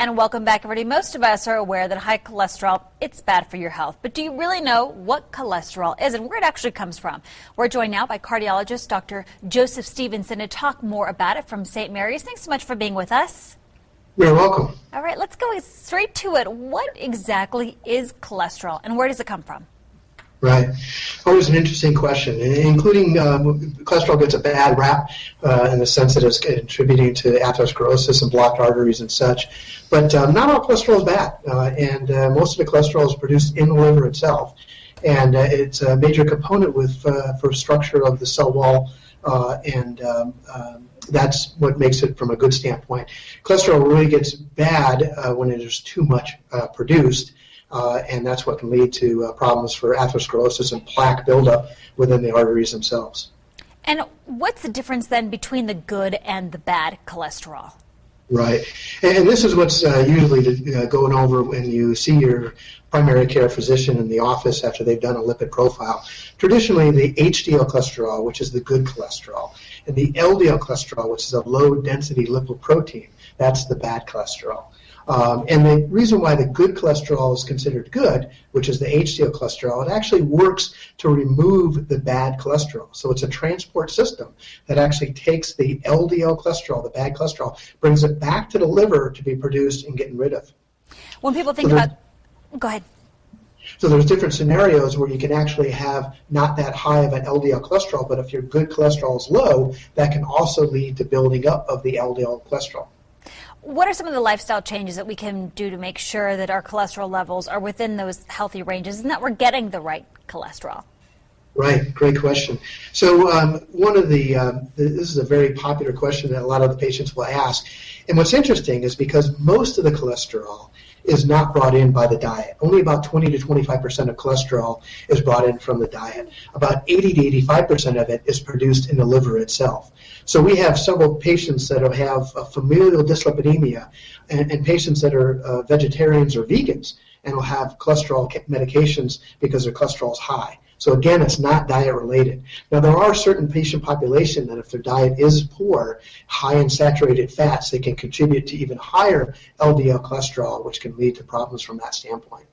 And welcome back, everybody. Most of us are aware that high cholesterol, it's bad for your health. But do you really know what cholesterol is and where it actually comes from? We're joined now by cardiologist Dr. Joseph Stevenson to talk more about it from St. Mary's. Thanks so much for being with us. You're welcome. All right, let's go straight to it. What exactly is cholesterol and where does it come from? Right. Always an interesting question, including cholesterol gets a bad rap in the sense that it's contributing to atherosclerosis and blocked arteries and such. But not all cholesterol is bad, and most of the cholesterol is produced in the liver itself. And it's a major component for structure of the cell wall, and that's what makes it from a good standpoint. Cholesterol really gets bad when there's too much produced. And that's what can lead to problems for atherosclerosis and plaque buildup within the arteries themselves. And what's the difference then between the good and the bad cholesterol? Right. And this is what's usually going over when you see your primary care physician in the office after they've done a lipid profile. Traditionally, the HDL cholesterol, which is the good cholesterol, and the LDL cholesterol, which is a low-density lipoprotein, that's the bad cholesterol. And the reason why the good cholesterol is considered good, which is the HDL cholesterol, it actually works to remove the bad cholesterol. So it's a transport system that actually takes the LDL cholesterol, the bad cholesterol, brings it back to the liver to be produced and getting rid of. When people think about... Go ahead. So there's different scenarios where you can actually have not that high of an LDL cholesterol, but if your good cholesterol is low, that can also lead to building up of the LDL cholesterol. What are some of the lifestyle changes that we can do to make sure that our cholesterol levels are within those healthy ranges and that we're getting the right cholesterol? Right, great question. So one of this is a very popular question that a lot of the patients will ask. And what's interesting is because most of the cholesterol is not brought in by the diet. Only about 20 to 25% of cholesterol is brought in from the diet. About 80 to 85% of it is produced in the liver itself. So we have several patients that have familial dyslipidemia and patients that are vegetarians or vegans and will have cholesterol medications because their cholesterol is high. So again, it's not diet related. Now there are certain patient population that if their diet is poor, high in saturated fats, they can contribute to even higher LDL cholesterol, which can lead to problems from that standpoint.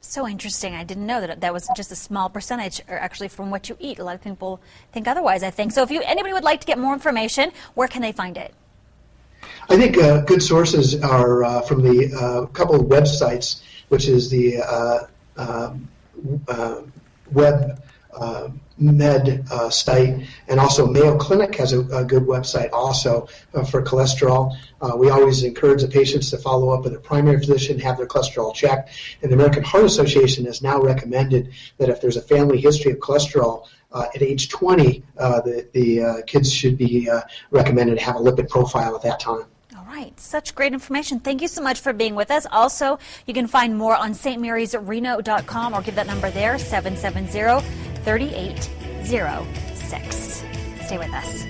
So interesting. I didn't know that was just a small percentage, or actually from what you eat. A lot of people think otherwise, I think. So if anybody would like to get more information, where can they find it? I think good sources are from the couple of websites, which is the WebMed site, and also Mayo Clinic has a good website also for cholesterol. We always encourage the patients to follow up with their primary physician, have their cholesterol checked, and the American Heart Association has now recommended that if there's a family history of cholesterol at age 20, the kids should be recommended to have a lipid profile at that time. Right. Such great information. Thank you so much for being with us. Also, you can find more on stmarysreno.com or give that number there, 770-3806. Stay with us.